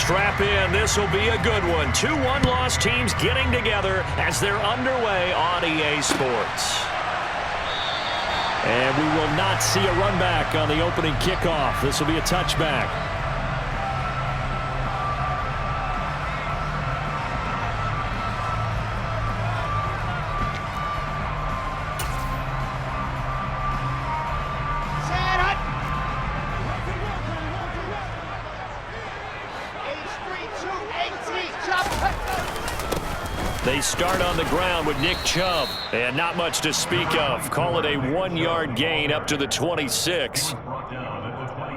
strap in. This will be a good one. Two one-loss teams getting together as they're underway on EA Sports. And we will not see a run back on the opening kickoff. This will be a touchback. They start on the ground with Nick Chubb, and not much to speak of. Call it a 1-yard gain up to the 26.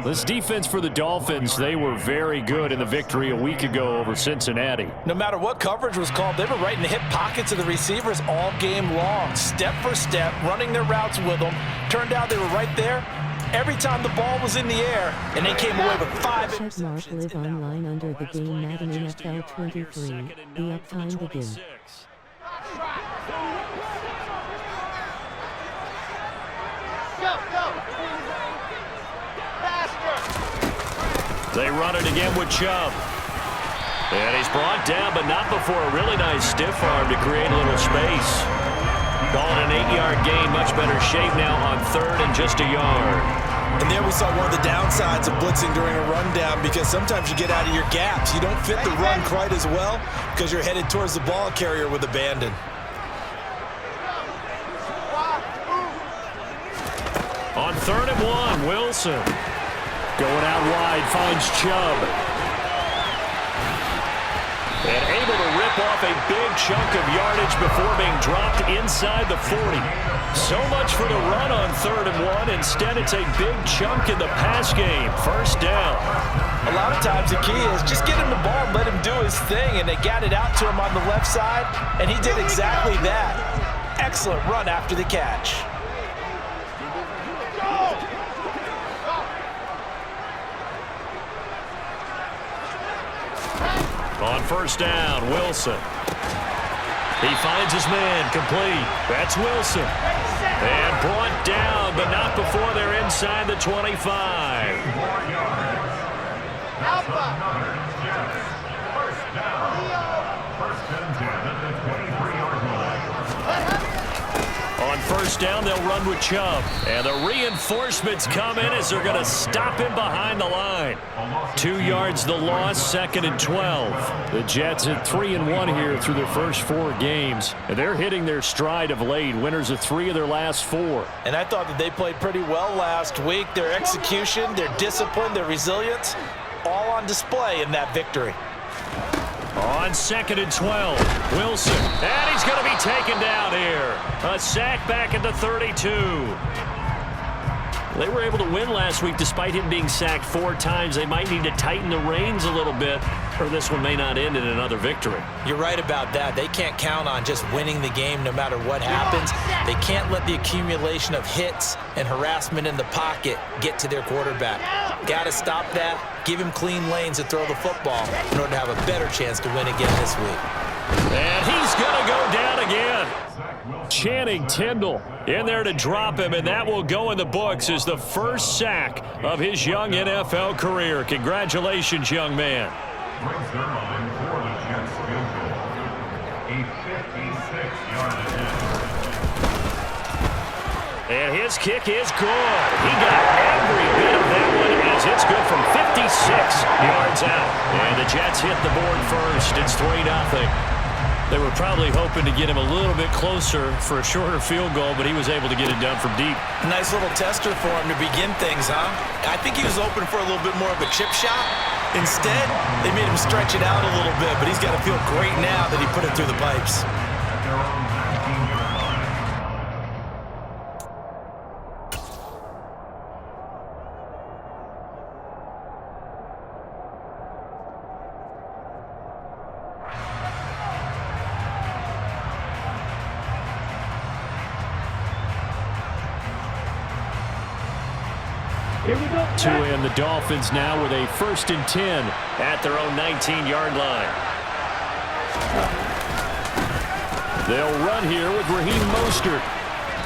This defense for the Dolphins, they were very good in the victory a week ago over Cincinnati. No matter what coverage was called, they were right in the hip pockets of the receivers all game long, step for step, running their routes with them. Turned out they were right there every time the ball was in the air, and they came away with 5 interceptions. Check mark live online under the game Madden NFL 23. The uptime begins. They run it again with Chubb. And he's brought down, but not before a really nice stiff arm to create a little space. Calling an 8-yard gain, much better shape now on 3rd and just a yard. And there we saw one of the downsides of blitzing during a rundown, because sometimes you get out of your gaps. You don't fit the run quite as well because you're headed towards the ball carrier with abandon. On 3rd and 1, Wilson. Going out wide, finds Chubb. And able to rip off a big chunk of yardage before being dropped inside the 40. So much for the run on 3rd and 1. Instead, it's a big chunk in the pass game. First down. A lot of times the key is just get him the ball and let him do his thing, and they got it out to him on the left side, and he did exactly that. Excellent run after the catch. On first down, Wilson. He finds his man, complete. That's Wilson. And brought down, but not before they're inside the 25. On first down, they'll run with Chubb. And the reinforcements come in as they're going to stop him behind the line. 2 yards the loss, 2nd and 12. The Jets at 3-1 here through their first 4 games. And they're hitting their stride of late, winners of 3 of their last 4. And I thought that they played pretty well last week. Their execution, their discipline, their resilience, all on display in that victory. On 2nd and 12, Wilson, and he's going to be taken down here. A sack back at the 32. They were able to win last week despite him being sacked 4 times. They might need to tighten the reins a little bit, or this one may not end in another victory. You're right about that. They can't count on just winning the game no matter what happens. They can't let the accumulation of hits and harassment in the pocket get to their quarterback. Got to stop that. Give him clean lanes to throw the football in order to have a better chance to win again this week. And he's going to go down again. Channing Tindall in there to drop him, and that will go in the books as the first sack of his young NFL career. Congratulations, young man. And his kick is good. He got every bit of that one as it's good from 56 yards out. And the Jets hit the board first. It's 3-0. They were probably hoping to get him a little bit closer for a shorter field goal, but he was able to get it done from deep. Nice little tester for him to begin things, huh? I think he was open for a little bit more of a chip shot. Instead, they made him stretch it out a little bit, but he's got to feel great now that he put it through the pipes. To end the Dolphins now with a 1st and 10 at their own 19-yard line. They'll run here with Raheem Mostert.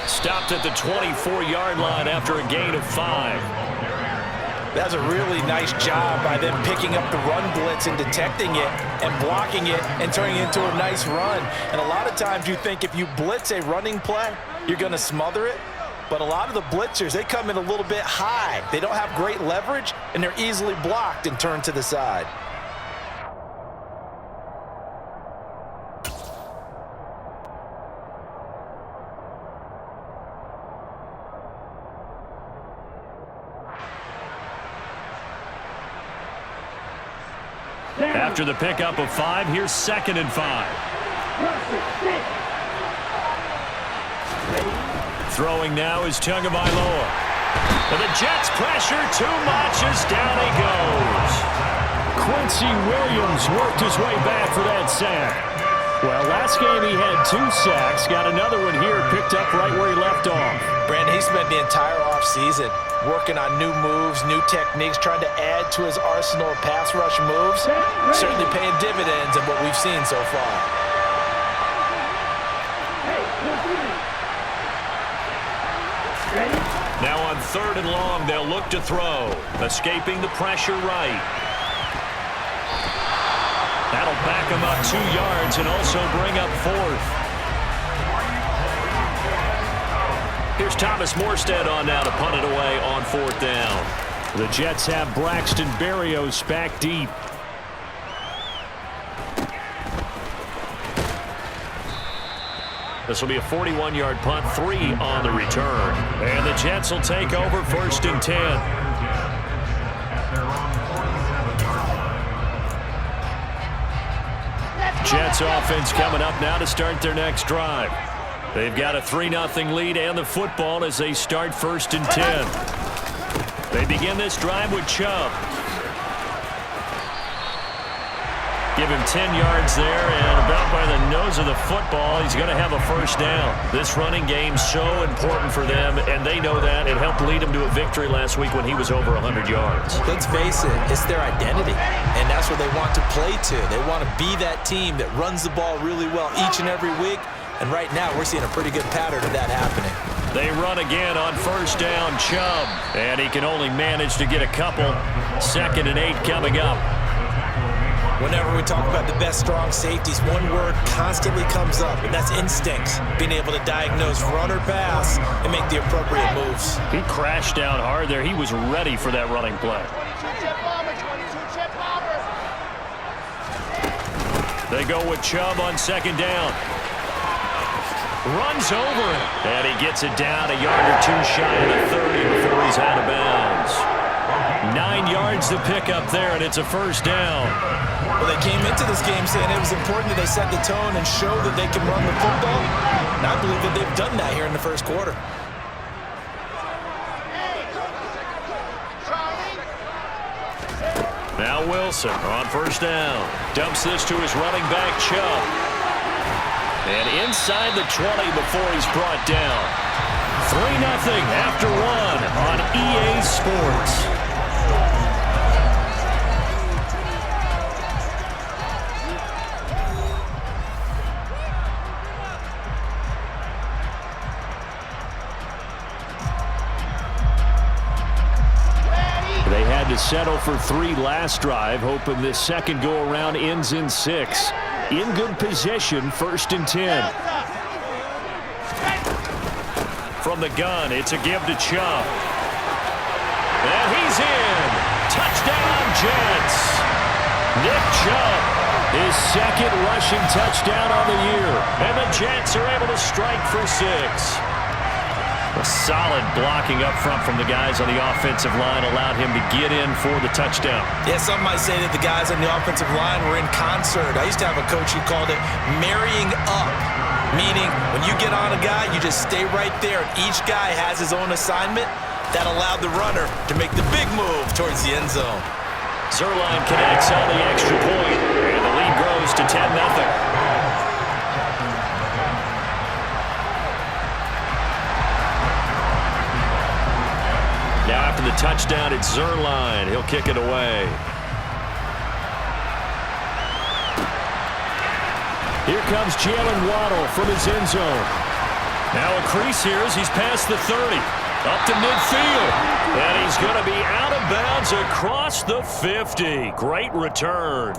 Stopped at the 24-yard line after a gain of 5. That's a really nice job by them picking up the run blitz and detecting it and blocking it and turning it into a nice run. And a lot of times you think if you blitz a running play, you're going to smother it. But a lot of the blitzers, they come in a little bit high. They don't have great leverage, and they're easily blocked and turned to the side. After the pickup of 5, here's 2nd and 5. Throwing now is Tagovailoa. And the Jets pressure too much as down he goes. Quincy Williams worked his way back for that sack. Well, last game he had 2 sacks. Got another one here, picked up right where he left off. Brandon, he spent the entire offseason working on new moves, new techniques, trying to add to his arsenal of pass rush moves. Certainly paying dividends in what we've seen so far. Now on 3rd and long, they'll look to throw. Escaping the pressure right. That'll back him up 2 yards and also bring up 4th. Here's Thomas Morstead on now to punt it away on 4th down. The Jets have Braxton Berrios back deep. This will be a 41-yard punt, 3 on the return. And the Jets will take over 1st and 10. Jets offense coming up now to start their next drive. They've got a 3-0 lead and the football as they start 1st and 10. They begin this drive with Chubb. Give him 10 yards there, and about by the nose of the football, he's going to have a 1st down. This running game's so important for them, and they know that. It helped lead them to a victory last week when he was over 100 yards. Let's face it, it's their identity, and that's what they want to play to. They want to be that team that runs the ball really well each and every week, and right now we're seeing a pretty good pattern of that happening. They run again on 1st down, Chubb, and he can only manage to get a couple. 2nd and 8 coming up. Whenever we talk about the best strong safeties, one word constantly comes up, and that's instinct. Being able to diagnose run or pass and make the appropriate moves. He crashed down hard there. He was ready for that running play. They go with Chubb on 2nd down. Runs over it. And he gets it down a yard or 2 shy of the 30 before he's out of bounds. 9 yards to pick up there, and it's a 1st down. Well, they came into this game saying it was important that they set the tone and show that they can run the football. And I believe that they've done that here in the 1st quarter. Now Wilson on 1st down. Dumps this to his running back, Chubb. And inside the 20 before he's brought down. 3-0 after 1 on EA Sports. They had to settle for 3 last drive, hoping this second go-around ends in 6. In good position, 1st and 10. From the gun, it's a give to Chubb. And he's in. Touchdown, Jets. Nick Chubb, his 2nd rushing touchdown on the year. And the Jets are able to strike for 6. A solid blocking up front from the guys on the offensive line allowed him to get in for the touchdown. Yeah, some might say that the guys on the offensive line were in concert. I used to have a coach who called it marrying up, meaning when you get on a guy, you just stay right there, and each guy has his own assignment. That allowed the runner to make the big move towards the end zone. Zerline connects on the extra point, and the lead grows to 10-0. Now after the touchdown, it's Zerline. He'll kick it away. Here comes Jalen Waddle from his end zone. Now a crease here as he's past the 30. Up to midfield. And he's going to be out of bounds across the 50. Great return.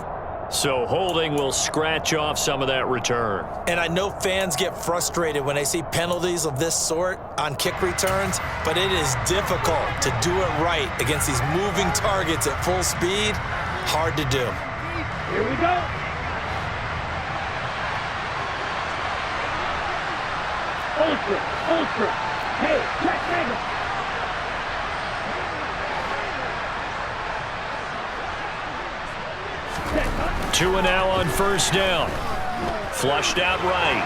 So holding will scratch off some of that return. And I know fans get frustrated when they see penalties of this sort on kick returns, but it is difficult to do it right against these moving targets at full speed. Hard to do. Here we go. Ultra. Hey, check angle. 2 and now on first down. Flushed out right.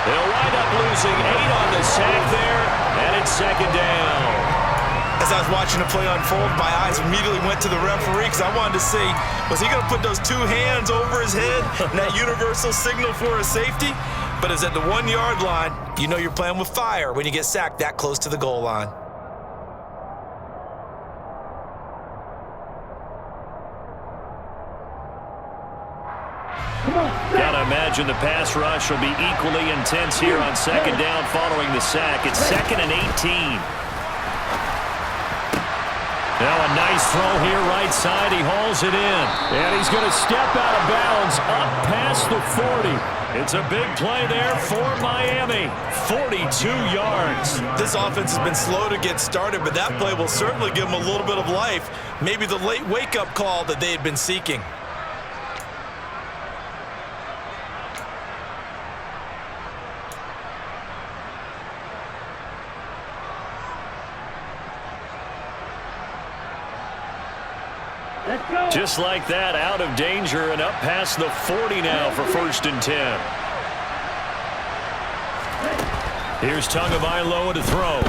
They'll wind up losing 8 on the sack there, and it's second down. As I was watching the play unfold, my eyes immediately went to the referee because I wanted to see, was he going to put those 2 hands over his head and that universal signal for a safety? But it's at the 1-yard line. You know you're playing with fire when you get sacked that close to the goal line. Gotta imagine the pass rush will be equally intense here on second down following the sack. It's 2nd and 18. Now a nice throw here right side. He hauls it in. And he's going to step out of bounds up past the 40. It's a big play there for Miami. 42 yards. This offense has been slow to get started, but that play will certainly give them a little bit of life. Maybe the late wake-up call that they had been seeking. Just like that, out of danger and up past the 40 now for 1st and 10. Here's Tagovailoa to throw.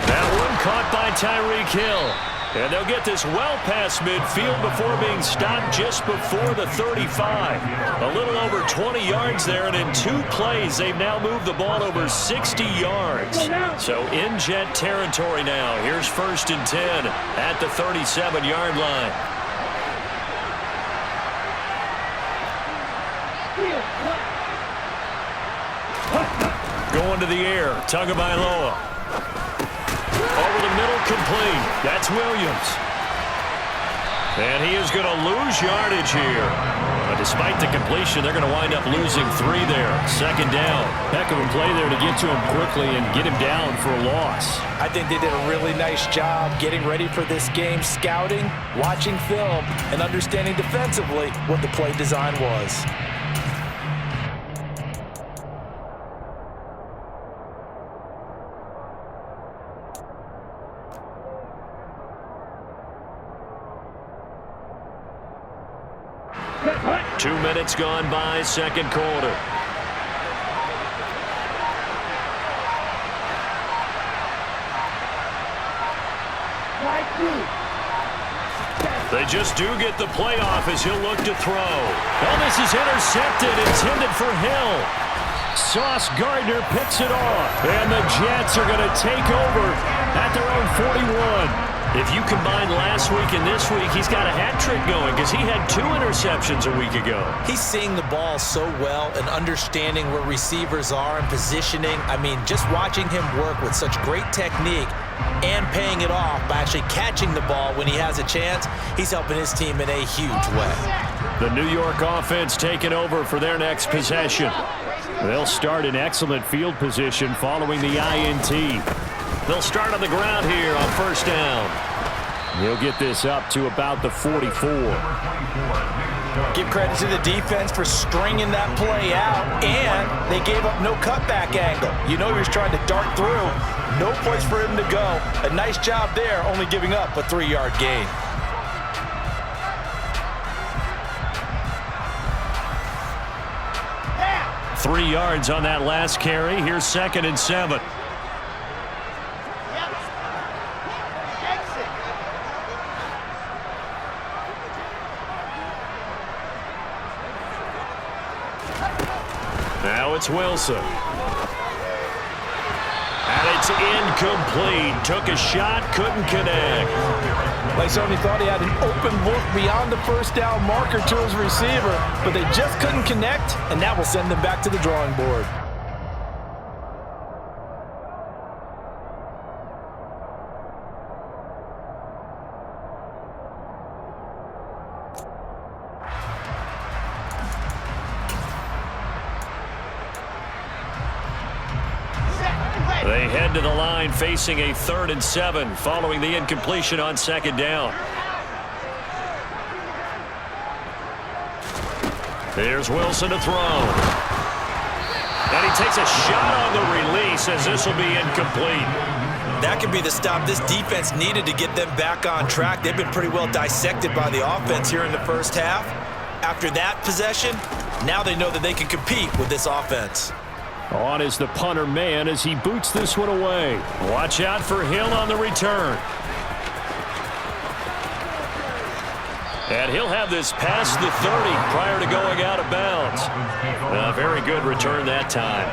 That one caught by Tyreek Hill. And they'll get this well past midfield before being stopped just before the 35. A little over 20 yards there, and in 2 plays, they've now moved the ball over 60 yards. So in Jet territory now. Here's 1st and 10 at the 37-yard line. Going to the air, Tagovailoa. Over the middle, complete. That's Williams. And he is going to lose yardage here. But despite the completion, they're going to wind up losing 3 there. 2nd down. Heck of a play there to get to him quickly and get him down for a loss. I think they did a really nice job getting ready for this game, scouting, watching film, and understanding defensively what the play design was. Two minutes gone by, second quarter. They just do get the playoff as he'll look to throw. Oh, this is intercepted, intended for Hill. Sauce Gardner picks it off. And the Jets are going to take over at their own 41. If you combine last week and this week, he's got a hat trick going because he had 2 interceptions a week ago. He's seeing the ball so well and understanding where receivers are and positioning. I mean, just watching him work with such great technique and paying it off by actually catching the ball when he has a chance, he's helping his team in a huge way. The New York offense taking over for their next possession. They'll start in excellent field position following the INT. They'll start on the ground here on first down. He'll get this up to about the 44. Give credit to the defense for stringing that play out, and they gave up no cutback angle. You know he was trying to dart through. No place for him to go. A nice job there, only giving up a 3-yard gain. Yeah. 3 yards on that last carry. Here's 2nd and 7. Now it's Wilson. And it It's incomplete. Took a shot, couldn't connect. They certainly thought he had an open look beyond the first down marker to his receiver, but they just couldn't connect, and that will send them back to the drawing board. They head to the line facing a 3rd and 7 following the incompletion on 2nd down. Here's Wilson to throw. And he takes a shot on the release as this will be incomplete. That could be the stop this defense needed to get them back on track. They've been pretty well dissected by the offense here in the first half. After that possession, now they know that they can compete with this offense. On is the punter man as he boots this one away. Watch out for Hill on the return. And he'll have this past the 30 prior to going out of bounds. A very good return that time.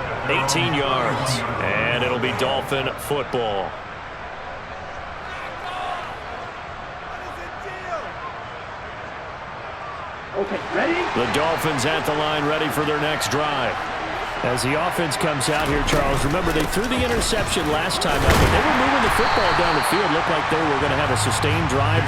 18 yards. And it'll be Dolphin football. Okay, ready? The Dolphins at the line ready for their next drive. As the offense comes out here, Charles, remember they threw the interception last time out, but they were moving the football down the field. Looked like they were going to have a sustained drive.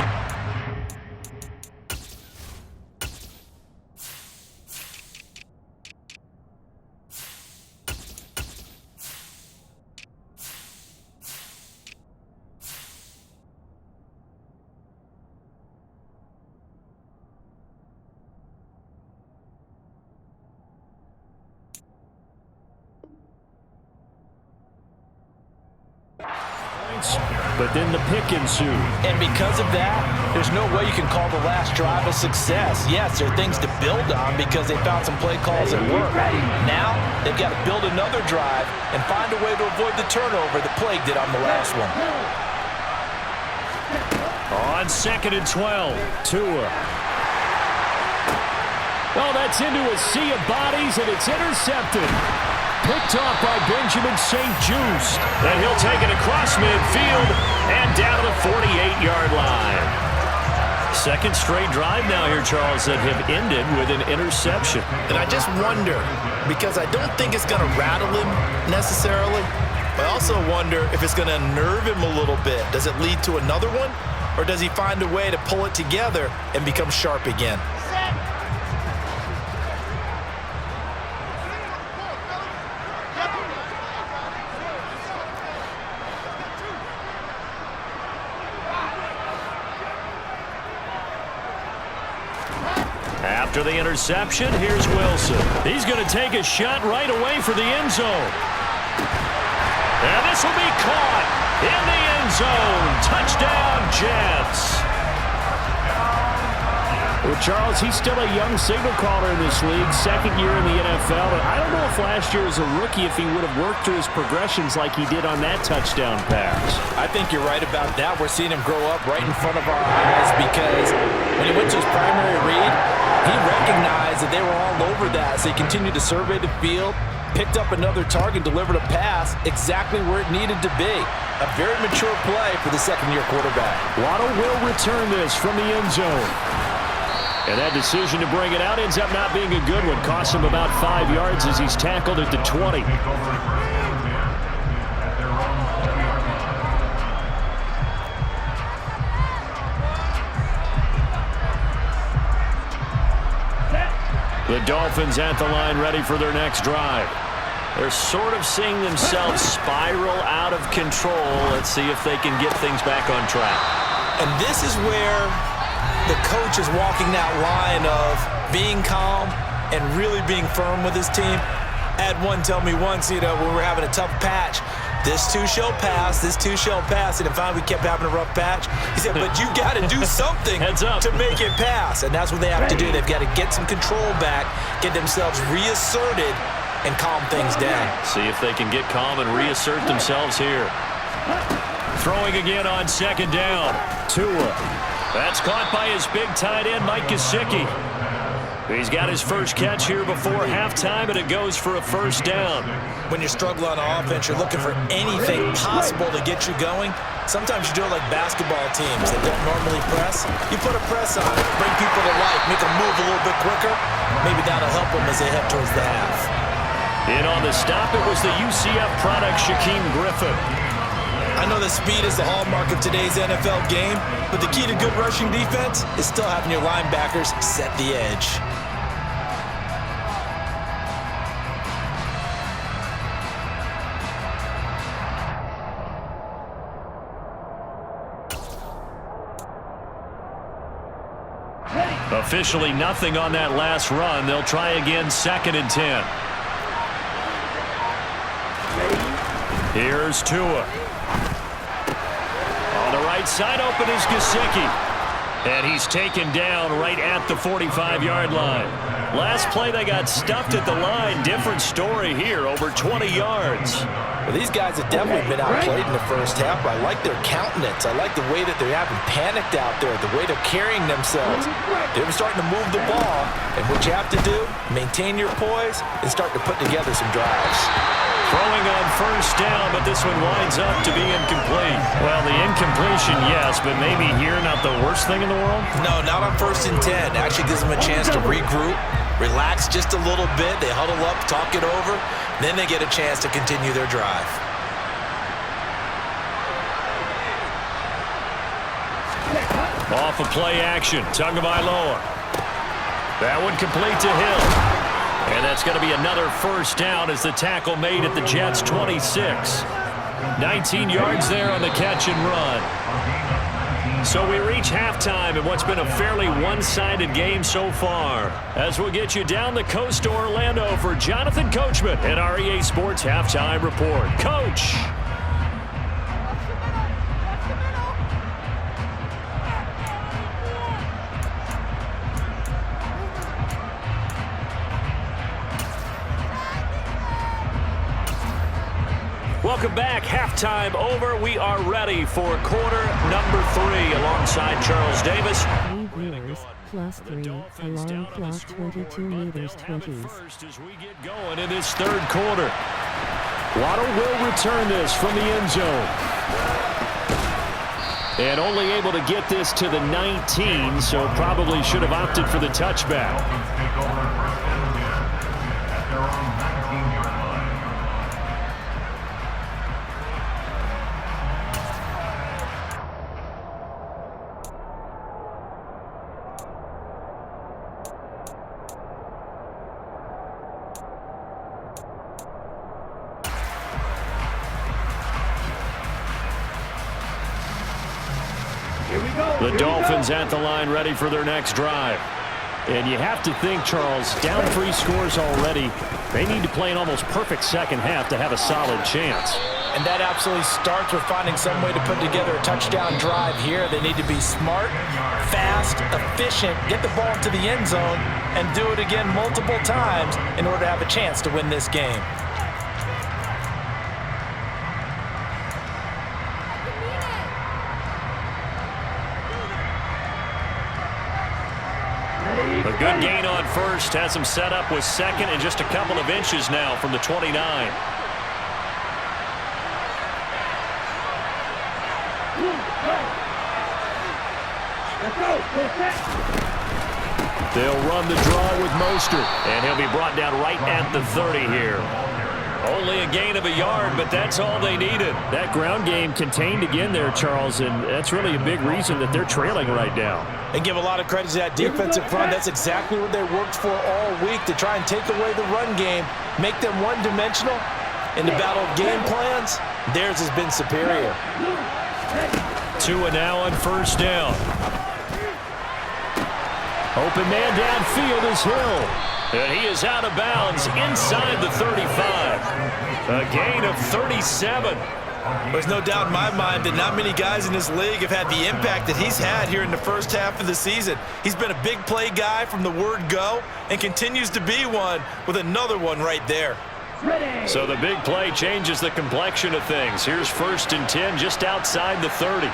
But then the pick ensued. And because of that, there's no way you can call the last drive a success. Yes, there are things to build on because they found some play calls that work. Now, they've got to build another drive and find a way to avoid the turnover that plagued it on the last one. On 2nd and 12, Tua. Oh, that's into a sea of bodies, and it's intercepted. Picked off by Benjamin St. Juste. And he'll take it across midfield and down to the 48-yard line. Second straight drive now here, Charles, that have ended with an interception. And I just wonder, because I don't think it's going to rattle him necessarily, but I also wonder if it's going to unnerve him a little bit. Does it lead to another one? Or does he find a way to pull it together and become sharp again? After the interception, here's Wilson. He's going to take a shot right away for the end zone. And this will be caught in the end zone. Touchdown, Jets. Well, Charles, he's still a young signal caller in this league, 2nd year in the NFL. But I don't know if last year as a rookie, if he would have worked through his progressions like he did on that touchdown pass. I think you're right about that. We're seeing him grow up right in front of our eyes because when he went to his primary read, he recognized that they were all over that, so he continued to survey the field, picked up another target, delivered a pass exactly where it needed to be. A very mature play for the second-year quarterback. Waddle will return this from the end zone. And that decision to bring it out ends up not being a good one. Costs him about 5 yards as he's tackled at the 20. The Dolphins at the line ready for their next drive. They're sort of seeing themselves spiral out of control. Let's see if they can get things back on track. And this is where the coach is walking that line of being calm and really being firm with his team. I had one tell me once, when we were having a tough patch, this too shall pass, this too shall pass. And finally we kept having a rough patch. He said, but you got to do something to make it pass. And that's what they have to do. They've got to get some control back, get themselves reasserted, and calm things down. See if they can get calm and reassert themselves here. Throwing again on 2nd down. Tua. That's caught by his big tight end, Mike Gesicki. He's got his first catch here before halftime, and it goes for a first down. When you struggle on offense, you're looking for anything possible to get you going. Sometimes you do it like basketball teams that don't normally press. You put a press on it, bring people to life, make them move a little bit quicker. Maybe that'll help them as they head towards the half. In on the stop, it was the UCF product, Shaquem Griffin. I know that speed is the hallmark of today's NFL game, but the key to good rushing defense is still having your linebackers set the edge. Officially nothing on that last run. They'll try again, 2nd and 10. Here's Tua. On the right side, open is Gesicki. And he's taken down right at the 45-yard line. Last play, they got stuffed at the line. Different story here, over 20 yards. Well, these guys have definitely been outplayed in the first half. I like their countenance. I like the way that they're having panicked out there, the way they're carrying themselves. They're starting to move the ball, and what you have to do, maintain your poise and start to put together some drives. Throwing on first down, but this one winds up to be incomplete. Well, the incompletion, yes, but maybe here not the worst thing in the world? No, not on 1st and 10. Actually gives them a chance to regroup, relax just a little bit. They huddle up, talk it over. Then they get a chance to continue their drive. Off of play action, Tagovailoa. That one complete to Hill. And that's going to be another first down as the tackle made at the Jets' 26. 19 yards there on the catch and run. So we reach halftime in what's been a fairly one-sided game so far. As we'll get you down the coast to Orlando for Jonathan Coachman at our EA Sports Halftime Report. Coach! Welcome back. Halftime over. We are ready for quarter number 3 alongside Charles Davis. 3 viewers, +3, alarm clock 22 meters 20s. As we get going in this third quarter. Waddle will return this from the end zone. And only able to get this to the 19, so probably should have opted for the touchback. The Dolphins at the line ready for their next drive. And you have to think, Charles, down 3 scores already. They need to play an almost perfect second half to have a solid chance. And that absolutely starts with finding some way to put together a touchdown drive here. They need to be smart, fast, efficient, get the ball to the end zone, and do it again multiple times in order to have a chance to win this game. A good gain on first, has him set up with second and just a couple of inches now from the 29. They'll run the draw with Mostert, and he'll be brought down right at the 30 here. Only a gain of a yard, but that's all they needed. That ground game contained again there, Charles, and that's really a big reason that they're trailing right now. And give a lot of credit to that defensive front. That's exactly what they worked for all week, to try and take away the run game, make them one-dimensional. In the battle of game plans, theirs has been superior. Tua now on first down. Open man downfield is Hill. And he is out of bounds inside the 35. A gain of 37. There's no doubt in my mind that not many guys in this league have had the impact that he's had here in the first half of the season. He's been a big play guy from the word go and continues to be one with another one right there. So the big play changes the complexion of things. Here's 1st and 10 just outside the 30.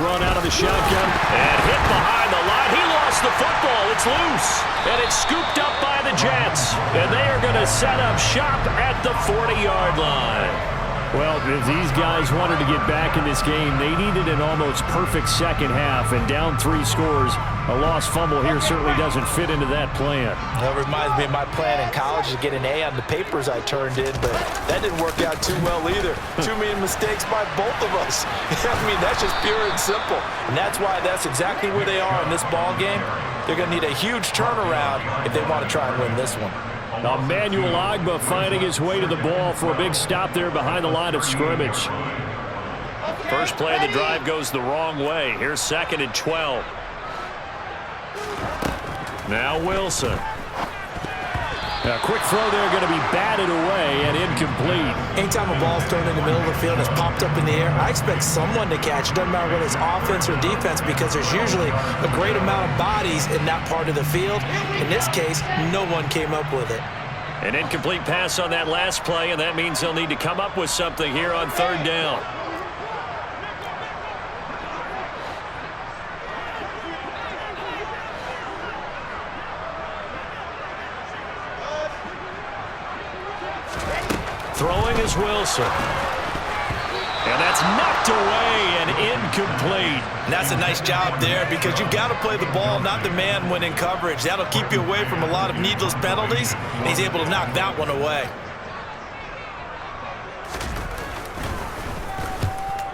run out of the shotgun and hit behind the line. He lost the football. It's loose. And it's scooped up by the Jets. And they are going to set up shop at the 40-yard line. Well, if these guys wanted to get back in this game, they needed an almost perfect second half, and down 3 scores. A lost fumble here certainly doesn't fit into that plan. That reminds me of my plan in college to get an A on the papers I turned in, but that didn't work out too well either. Too many mistakes by both of us. I mean, that's just pure and simple. And that's why that's exactly where they are in this ball game. They're going to need a huge turnaround if they want to try and win this one. Emmanuel Ogbah finding his way to the ball for a big stop there behind the line of scrimmage. First play of the drive goes the wrong way. Here's 2nd and 12. Now Wilson. A quick throw there going to be batted away and incomplete. Anytime a ball's thrown in the middle of the field and it's popped up in the air, I expect someone to catch. It doesn't matter whether it's offense or defense, because there's usually a great amount of bodies in that part of the field. In this case, no one came up with it. An incomplete pass on that last play, and that means they'll need to come up with something here on 3rd down. Throwing is Wilson. And that's knocked away and incomplete. And that's a nice job there, because you've got to play the ball, not the man when in coverage. That'll keep you away from a lot of needless penalties, and he's able to knock that one away.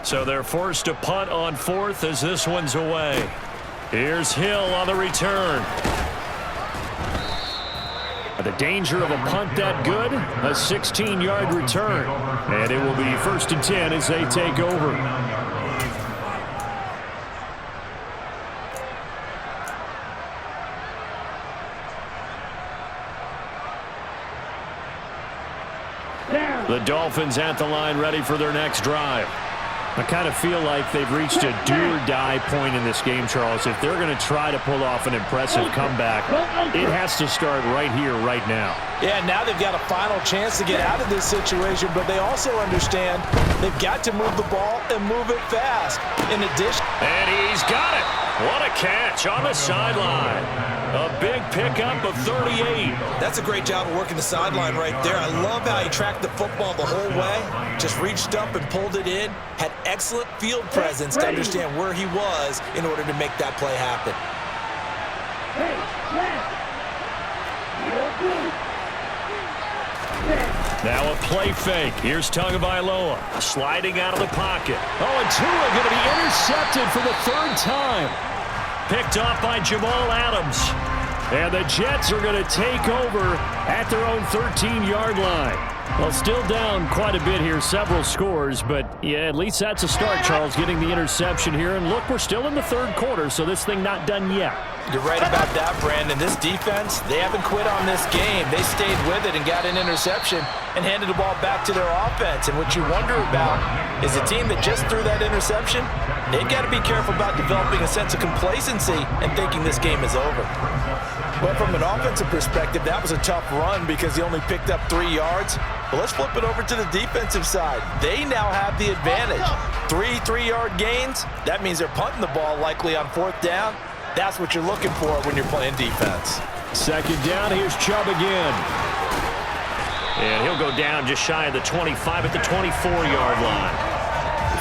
So they're forced to punt on 4th as this one's away. Here's Hill on the return. The danger of a punt that good, a 16-yard return. And it will be 1st and 10 as they take over. The Dolphins at the line ready for their next drive. I kind of feel like they've reached a do-or-die point in this game, Charles. If they're going to try to pull off an impressive comeback, it has to start right here, right now. Yeah, now they've got a final chance to get out of this situation, but they also understand they've got to move the ball and move it fast. In addition... And he's got it. What a catch on the sideline. A big pickup of 38. That's a great job of working the sideline right there. I love how he tracked the football the whole way, just reached up and pulled it in, had excellent field presence to understand where he was in order to make that play happen. Now a play fake. Here's Tagovailoa sliding out of the pocket. Oh, and Tua going to be intercepted for the 3rd time. Picked off by Jamal Adams. And the Jets are going to take over at their own 13-yard line. Well, still down quite a bit here, several scores, but yeah, at least that's a start, Charles, getting the interception here. And look, we're still in the 3rd quarter, so this thing not done yet. You're right about that, Brandon. This defense, they haven't quit on this game. They stayed with it and got an interception and handed the ball back to their offense. And what you wonder about is a team that just threw that interception, they've got to be careful about developing a sense of complacency and thinking this game is over. Well, from an offensive perspective, that was a tough run because he only picked up 3 yards. But let's flip it over to the defensive side. They now have the advantage. 3 3-yard gains, that means they're punting the ball likely on 4th down. That's what you're looking for when you're playing defense. 2nd down, here's Chubb again. And he'll go down just shy of the 25 at the 24-yard line.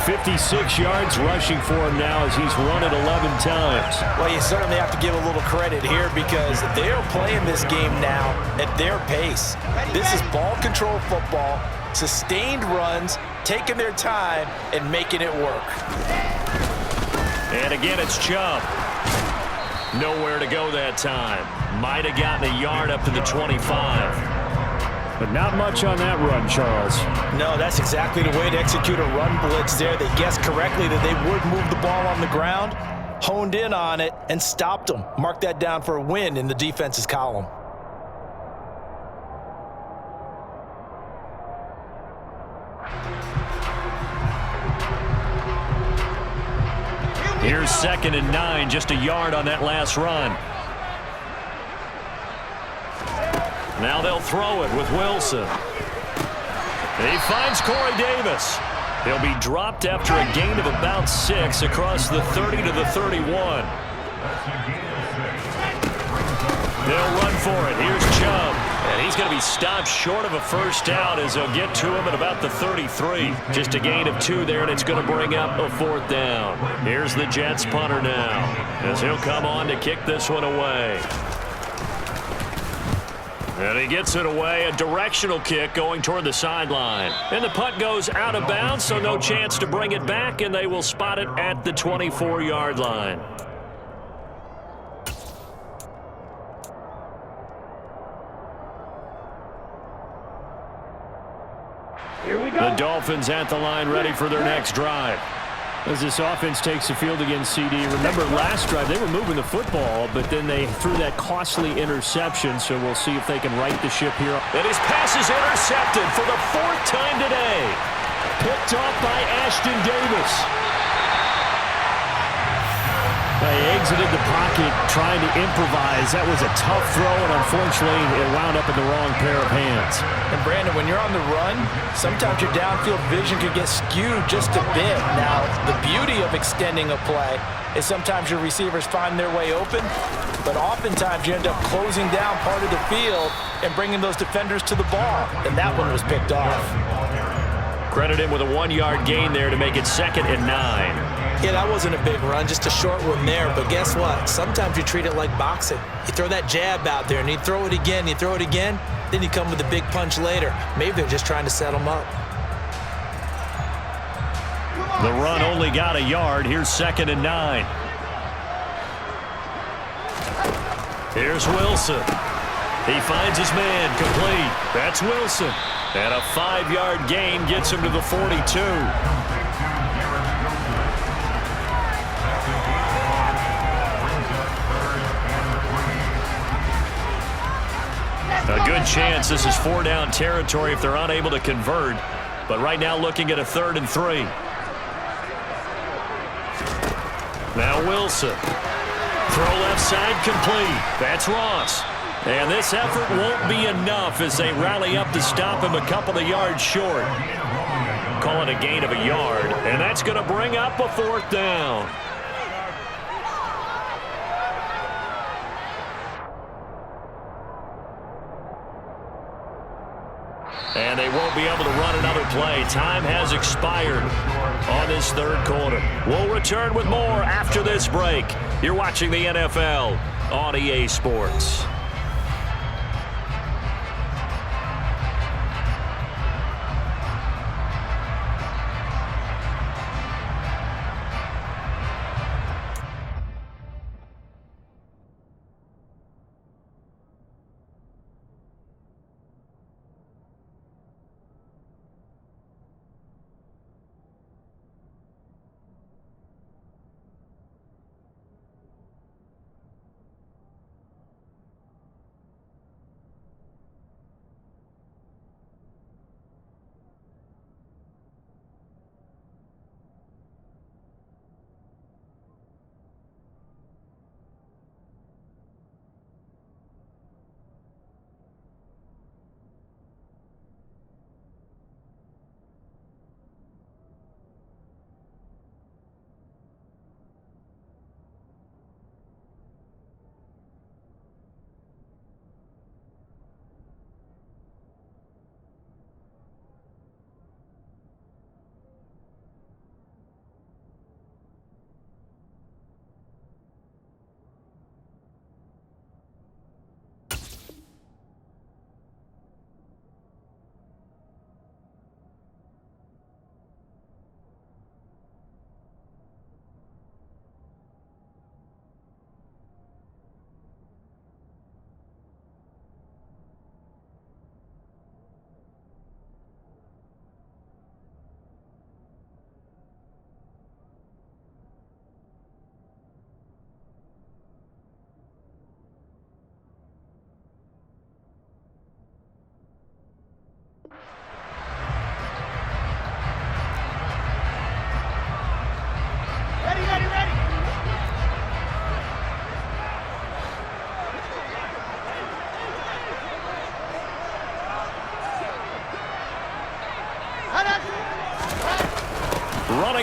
56 yards rushing for him now as he's run it 11 times. Well, you certainly have to give a little credit here because they're playing this game now at their pace. This is ball control football, sustained runs, taking their time, and making it work. And again, it's Chubb. Nowhere to go that time. Might have gotten a yard up to the 25. But not much on that run, Charles. No, that's exactly the way to execute a run blitz there. They guessed correctly that they would move the ball on the ground, honed in on it, and stopped them. Mark that down for a win in the defense's column. Here's 2nd and 9, just a yard on that last run. Now they'll throw it with Wilson. And he finds Corey Davis. He'll be dropped after a gain of about 6 across the 30 to the 31. They'll run for it. Here's Chubb. And he's going to be stopped short of a first down as they'll get to him at about the 33. Just a gain of 2 there, and it's going to bring up a 4th down. Here's the Jets punter now as he'll come on to kick this one away. And he gets it away, a directional kick going toward the sideline. And the punt goes out of bounds, so no chance to bring it back, and they will spot it at the 24-yard line. Here we go. The Dolphins at the line ready for their next drive. As this offense takes the field against CD, remember last drive they were moving the football, but then they threw that costly interception, so we'll see if they can right the ship here. And his pass is intercepted for the 4th time today. Picked off by Ashton Davis. They exited the pocket trying to improvise. That was a tough throw, and unfortunately it wound up in the wrong pair of hands. And Brandon, when you're on the run, sometimes your downfield vision could get skewed just a bit. Now, the beauty of extending a play is sometimes your receivers find their way open, but oftentimes you end up closing down part of the field and bringing those defenders to the ball. And that one was picked off. Credit him with a 1-yard gain there to make it 2nd and 9. Yeah, that wasn't a big run, just a short one there. But guess what? Sometimes you treat it like boxing. You throw that jab out there, and you throw it again, you throw it again, then you come with a big punch later. Maybe they're just trying to set them up. The run only got a yard. Here's 2nd and 9. Here's Wilson. He finds his man, complete. That's Wilson. And a 5-yard gain gets him to the 42. A good chance this is 4-down territory if they're unable to convert. But right now looking at a 3rd and 3. Now Wilson. Throw left side complete. That's Ross. And this effort won't be enough as they rally up to stop him a couple of yards short. Call it a gain of a yard. And that's going to bring up a 4th down. And they won't be able to run another play. Time has expired on this 3rd quarter. We'll return with more after this break. You're watching the NFL on EA Sports.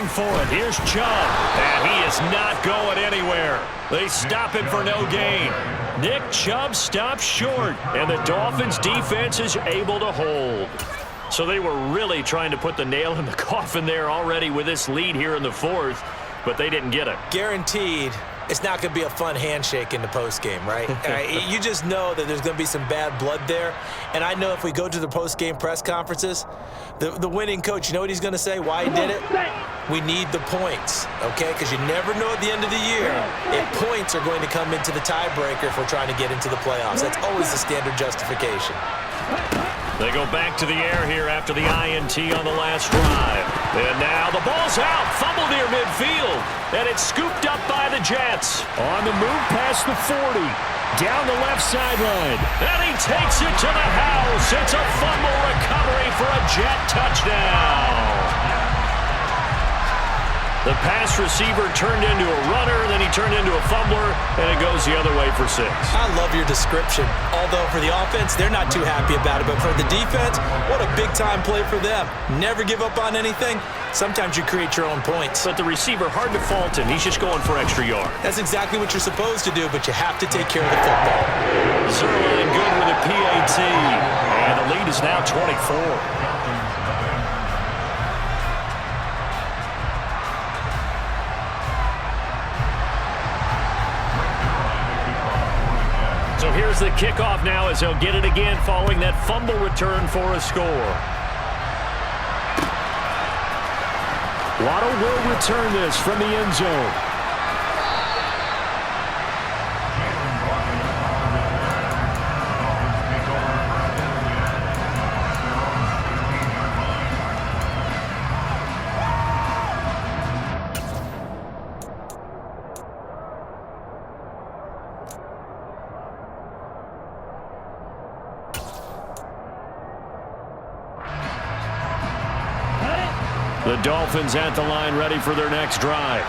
going for it. Here's Chubb. And he is not going anywhere. They stop him for no gain. Nick Chubb stops short, and the Dolphins defense is able to hold. So they were really trying to put the nail in the coffin there already with this lead here in the fourth, but they didn't get it. Guaranteed it's not going to be a fun handshake in the postgame, right? You just know that there's going to be some bad blood there. And I know if we go to the postgame press conferences, the winning coach, you know what he's going to say, why he did it? We need the points, okay? Because you never know at the end of the year if points are going to come into the tiebreaker if we're trying to get into the playoffs. That's always the standard justification. They go back to the air here after the INT on the last drive. And now the ball's out, fumble near midfield, and it's scooped up by the Jets. On the move past the 40, down the left sideline. And he takes it to the house. It's a fumble recovery for a Jet touchdown. The pass receiver turned into a runner, then he turned into a fumbler, and it goes the other way for 6. I love your description. Although for the offense, they're not too happy about it. But for the defense, what a big-time play for them. Never give up on anything. Sometimes you create your own points. But the receiver, hard to fault him. He's just going for extra yard. That's exactly what you're supposed to do, but you have to take care of the football. Zerline good with a PAT. And the lead is now 24. So here's the kickoff now as he'll get it again following that fumble return for a score. Waddle will return this from the end zone. The Dolphins at the line ready for their next drive.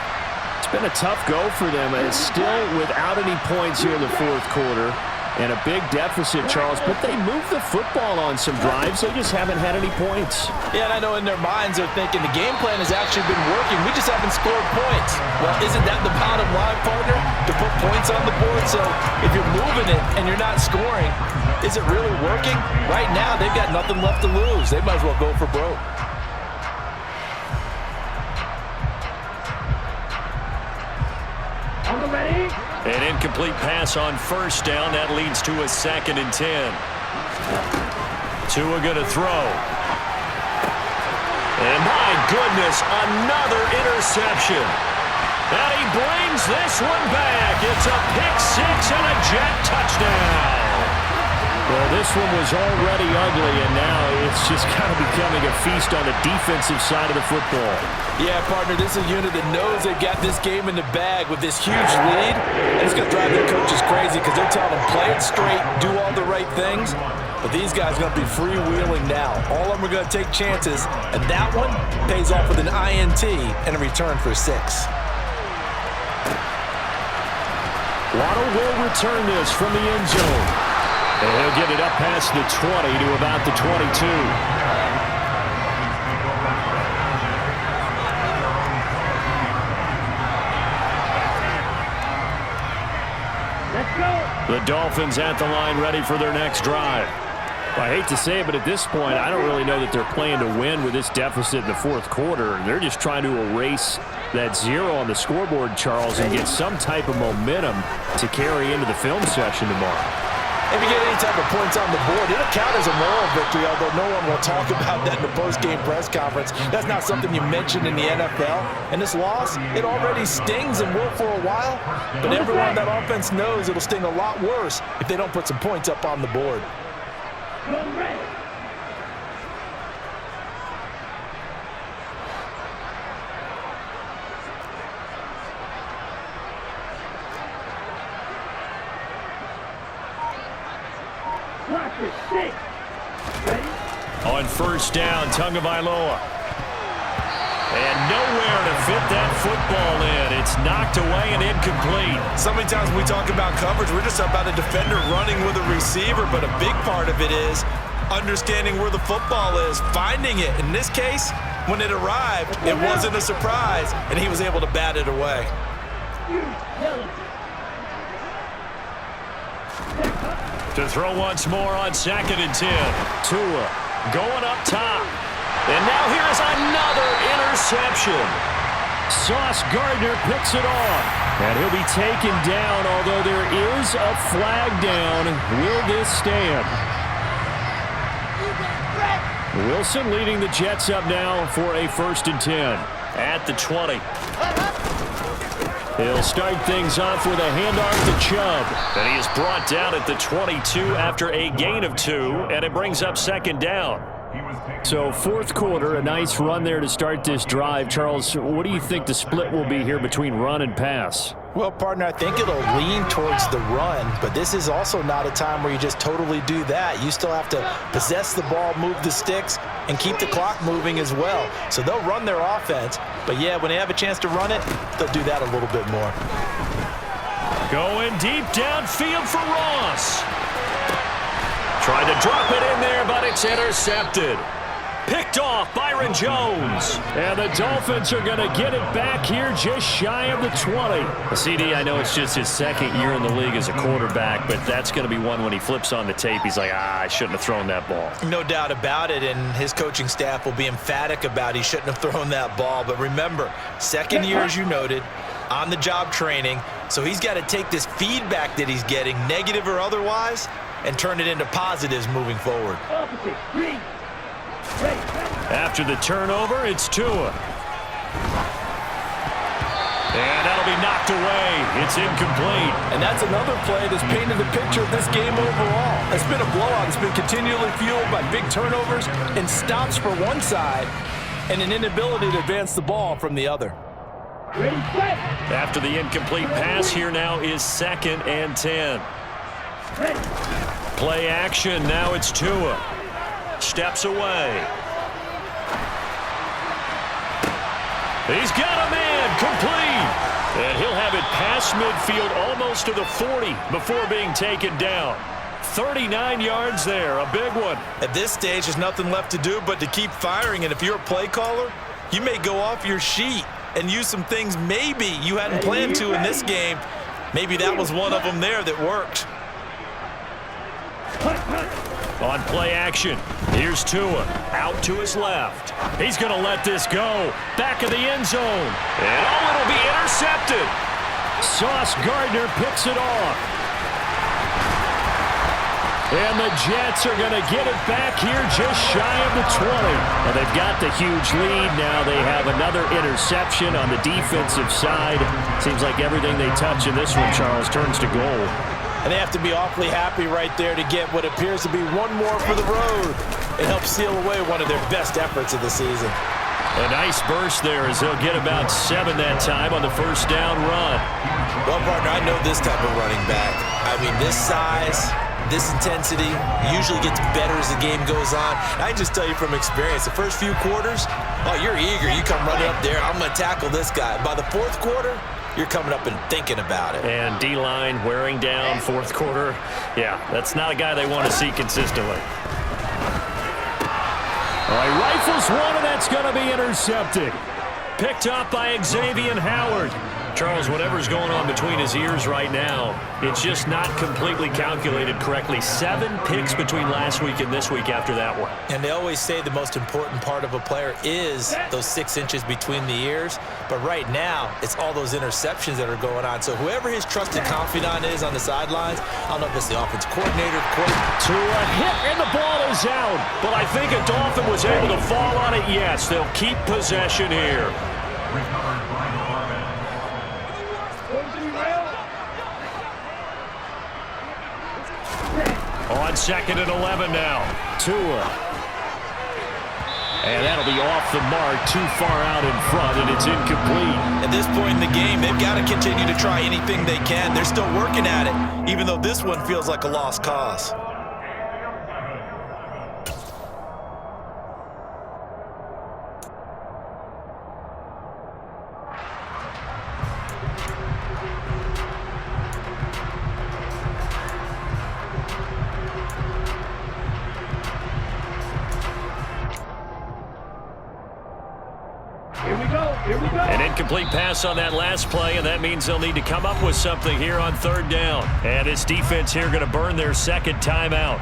It's been a tough go for them, and it's still without any points here in the fourth quarter. And a big deficit, Charles, but they moved the football on some drives. They just haven't had any points. Yeah, and I know in their minds they're thinking the game plan has actually been working. We just haven't scored points. Well, isn't that the bottom line, partner? To put points on the board? So if you're moving it and you're not scoring, is it really working? Right now, they've got nothing left to lose. They might as well go for broke. An incomplete pass on first down. That leads to a 2nd and 10. Tua going to throw. And my goodness, another interception. And he brings this one back. It's a pick 6 and a Jet touchdown. Well, this one was already ugly, and now it's just kind of becoming a feast on the defensive side of the football. Yeah, partner, this is a unit that knows they've got this game in the bag with this huge lead, and it's going to drive their coaches crazy because they're telling them play it straight, do all the right things, but these guys are going to be freewheeling now. All of them are going to take chances, and that one pays off with an INT and a return for 6. Waddle will return this from the end zone. And he'll get it up past the 20 to about the 22. Let's go. The Dolphins at the line ready for their next drive. I hate to say it, but at this point, I don't really know that they're playing to win with this deficit in the fourth quarter. They're just trying to erase that 0 on the scoreboard, Charles, and get some type of momentum to carry into the film session tomorrow. If you get any type of points on the board, it'll count as a moral victory, although no one will talk about that in the post-game press conference. That's not something you mention in the NFL. And this loss, it already stings and will for a while, but everyone on that offense knows it'll sting a lot worse if they don't put some points up on the board. On first down, Tagovailoa. And nowhere to fit that football in. It's knocked away and incomplete. So many times when we talk about coverage, we're just about a defender running with a receiver, but a big part of it is understanding where the football is, finding it. In this case, when it arrived, it wasn't a surprise, and he was able to bat it away. To throw once more on 2nd and 10. Tua going up top. And now here's another interception. Sauce Gardner picks it off. And he'll be taken down, although there is a flag down. Will this stand? Wilson leading the Jets up now for a 1st and 10. At the 20. He'll start things off with a handoff to Chubb. And he is brought down at the 22 after a gain of 2, and it brings up 2nd down. So 4th quarter, a nice run there to start this drive. Charles, what do you think the split will be here between run and pass? Well, partner, I think it'll lean towards the run, but this is also not a time where you just totally do that. You still have to possess the ball, move the sticks, and keep the clock moving as well. So they'll run their offense, but yeah, when they have a chance to run it, they'll do that a little bit more. Going deep downfield for Ross. Tried to drop it in there, but it's intercepted. Picked off Byron Jones. And the Dolphins are going to get it back here just shy of the 20. CD, I know it's just his 2nd year in the league as a quarterback, but that's going to be one when he flips on the tape. He's like, I shouldn't have thrown that ball. No doubt about it, and his coaching staff will be emphatic about he shouldn't have thrown that ball. But remember, 2nd year, as you noted, on-the-job training, so he's got to take this feedback that he's getting, negative or otherwise, and turn it into positives moving forward. After the turnover, it's Tua. And that'll be knocked away. It's incomplete. And that's another play that's painted the picture of this game overall. It's been a blowout. It's been continually fueled by big turnovers and stops for one side and an inability to advance the ball from the other. After the incomplete pass, here now is 2nd and 10. Play action. Now it's Tua. Steps away. He's got a man complete. And he'll have it past midfield almost to the 40 before being taken down. 39 yards there, a big one. At this stage, there's nothing left to do but to keep firing. And if you're a play caller, you may go off your sheet and use some things maybe you hadn't planned to in this game. Maybe that was one of them there that worked. On play action, here's Tua, out to his left. He's going to let this go. Back of the end zone. And it'll be intercepted. Sauce Gardner picks it off. And the Jets are going to get it back here just shy of the 20. And they've got the huge lead. Now they have another interception on the defensive side. Seems like everything they touch in this one, Charles, turns to goal. And they have to be awfully happy right there to get what appears to be one more for the road. It helps seal away one of their best efforts of the season. A nice burst there as they'll get about 7 that time on the 1st down run. Well, partner, I know this type of running back. I mean, this size, this intensity usually gets better as the game goes on. I can just tell you from experience, the first few quarters, oh, you're eager. You come running up there, I'm going to tackle this guy. By the 4th quarter, you're coming up and thinking about it. And D-line wearing down 4th quarter. Yeah, that's not a guy they want to see consistently. All right, rifles one, and that's going to be intercepted. Picked up by Xavier Howard. Charles, whatever's going on between his ears right now, it's just not completely calculated correctly. 7 picks between last week and this week after that one. And they always say the most important part of a player is those 6 inches between the ears. But right now, it's all those interceptions that are going on. So whoever his trusted confidant is on the sidelines, I don't know if it's the offensive coordinator, to a hit, and the ball is out. But I think a Dolphin was able to fall on it. Yes, they'll keep possession here. On 2nd and 11 now. Tua. And that'll be off the mark, too far out in front, and it's incomplete. At this point in the game, they've got to continue to try anything they can. They're still working at it, even though this one feels like a lost cause. An incomplete pass on that last play, and that means they'll need to come up with something here on third down. And this defense here going to burn their second timeout.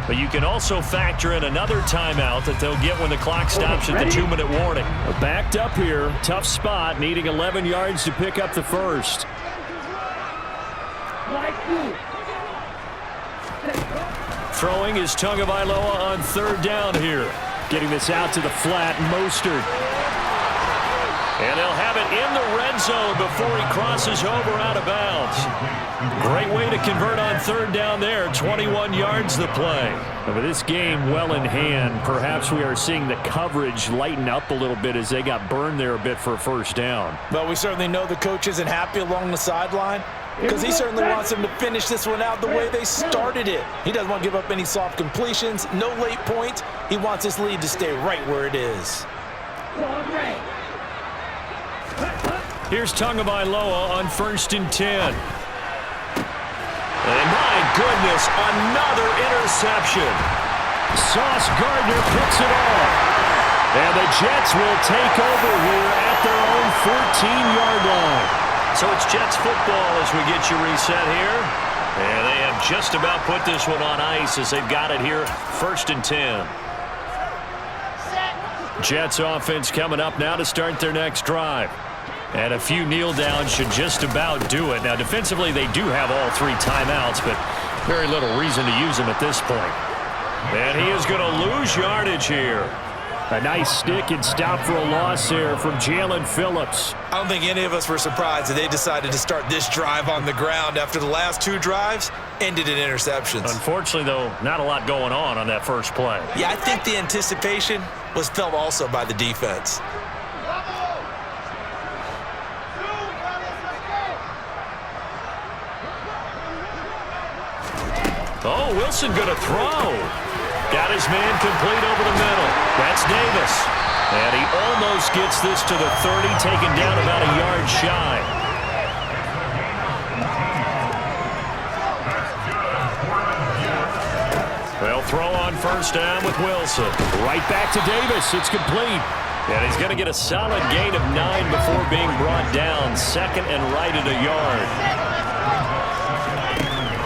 But you can also factor in another timeout that they'll get when the clock stops at the 2-minute warning. Backed up here, tough spot, needing 11 yards to pick up the first. Throwing is Tagovailoa on third down here. Getting this out to the flat, Mostert. And they'll have it in the red zone before he crosses over out of bounds. Great way to convert on third down there. 21 yards the play. And with this game well in hand, perhaps we are seeing the coverage lighten up a little bit as they got burned there a bit for a first down. Well, we certainly know the coach isn't happy along the sideline because he certainly wants them to finish this one out the way they started it. He doesn't want to give up any soft completions, no late points. He wants his lead to stay right where it is. Here's Tagovailoa on 1st and 10. And my goodness, another interception. Sauce Gardner picks it off. And the Jets will take over here at their own 14-yard line. So it's Jets football as we get you reset here. And they have just about put this one on ice as they've got it here, 1st and 10. Jets offense coming up now to start their next drive. And a few kneel downs should just about do it. Now, defensively, they do have all 3 timeouts, but very little reason to use them at this point. And he is going to lose yardage here. A nice stick and stop for a loss there from Jalen Phillips. I don't think any of us were surprised that they decided to start this drive on the ground after the last 2 drives ended in interceptions. Unfortunately, though, not a lot going on that first play. Yeah, I think the anticipation was felt also by the defense. Oh, Wilson going to throw. Got his man complete over the middle. That's Davis. And he almost gets this to the 30, taken down about a yard shy. Well, throw on 1st down with Wilson. Right back to Davis. It's complete. And he's going to get a solid gain of 9 before being brought down. 2nd and right at a yard.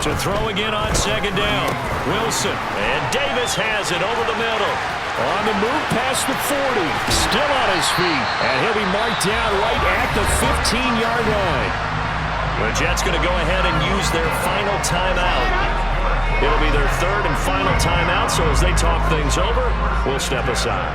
To throw again on 2nd down. Wilson. And Davis has it over the middle. On the move past the 40. Still on his feet. And he'll be marked down right at the 15-yard line. The Jets going to go ahead and use their final timeout. It'll be their 3rd and final timeout, so as they talk things over, we'll step aside.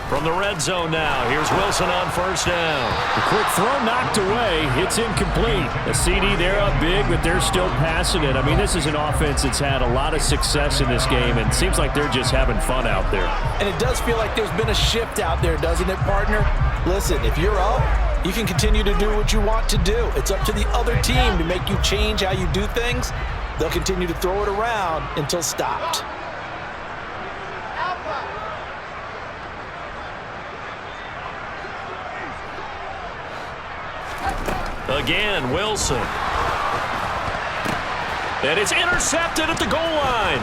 From the red zone now, here's Wilson on 1st down. The quick throw knocked away. It's incomplete. A CD, they're up big, but they're still passing it. I mean, this is an offense that's had a lot of success in this game, and it seems like they're just having fun out there. And it does feel like there's been a shift out there, doesn't it, partner? Listen, if you're up, you can continue to do what you want to do. It's up to the other team to make you change how you do things. They'll continue to throw it around until stopped. Again, Wilson. And it's intercepted at the goal line.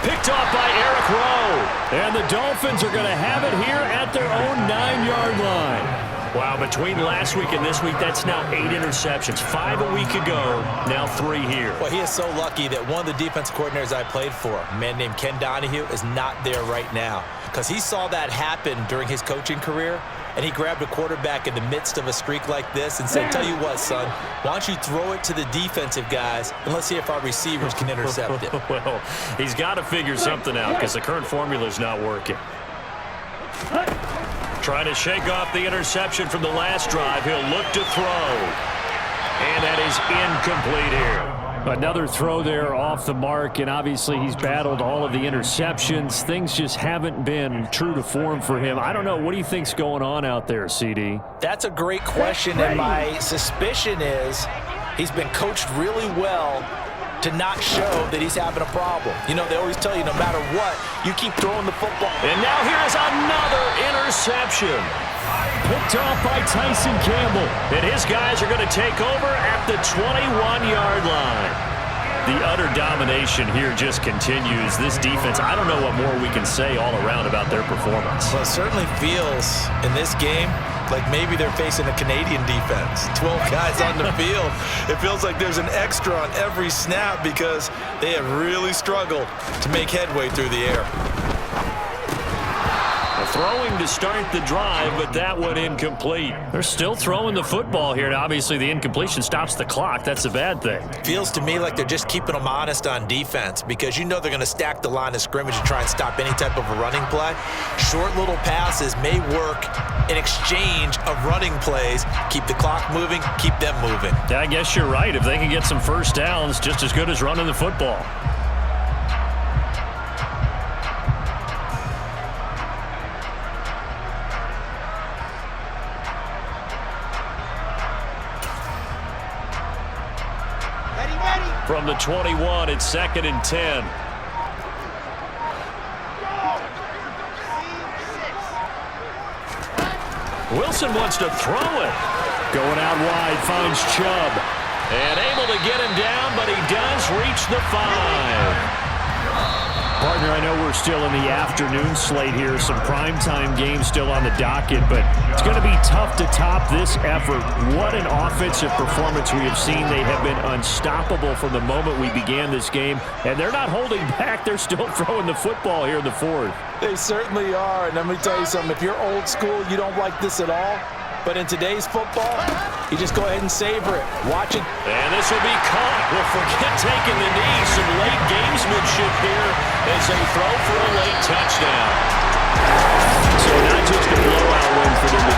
Picked off by Eric Rowe. And the Dolphins are going to have it here at their own 9-yard line. Wow, between last week and this week, that's now 8 interceptions. 5 a week ago, now 3 here. Well, he is so lucky that one of the defensive coordinators I played for, a man named Ken Donahue, is not there right now. Because he saw that happen during his coaching career, and he grabbed a quarterback in the midst of a streak like this and said, tell you what, son, why don't you throw it to the defensive guys, and let's see if our receivers can intercept it. Well, he's got to figure something out because the current formula is not working. Trying to shake off the interception from the last drive. He'll look to throw. And that is incomplete here. Another throw there off the mark, and obviously he's battled all of the interceptions. Things just haven't been true to form for him. I don't know. What do you think's going on out there, CD? That's a great question, and my suspicion is he's been coached really well to not show that he's having a problem. You know, they always tell you no matter what, you keep throwing the football. And now here's another interception. Picked off by Tyson Campbell. And his guys are going to take over at the 21-yard line. The utter domination here just continues. This defense, I don't know what more we can say all around about their performance. Well, it certainly feels in this game like maybe they're facing a Canadian defense. 12 guys on the field. It feels like there's an extra on every snap because they have really struggled to make headway through the air. Throwing to start the drive, but that one incomplete. They're still throwing the football here, and obviously the incompletion stops the clock. That's a bad thing. Feels to me like they're just keeping them honest on defense because you know they're going to stack the line of scrimmage and try and stop any type of a running play. Short little passes may work in exchange of running plays. Keep the clock moving, keep them moving. Yeah, I guess you're right. If they can get some first downs, just as good as running the football. From the 21, it's 2nd and 10. Wilson wants to throw it. Going out wide, finds Chubb. And able to get him down, but he does reach the 5. Partner, I know we're still in the afternoon slate here. Some primetime games still on the docket, but it's going to be tough to top this effort. What an offensive performance we have seen. They have been unstoppable from the moment we began this game, and they're not holding back. They're still throwing the football here in the 4th. They certainly are, and let me tell you something. If you're old school, you don't like this at all. But in today's football, you just go ahead and savor it. Watch it. And this will be caught. Well, forget taking the knee. Some late gamesmanship here as they throw for a late touchdown. So not just a blowout win for them today.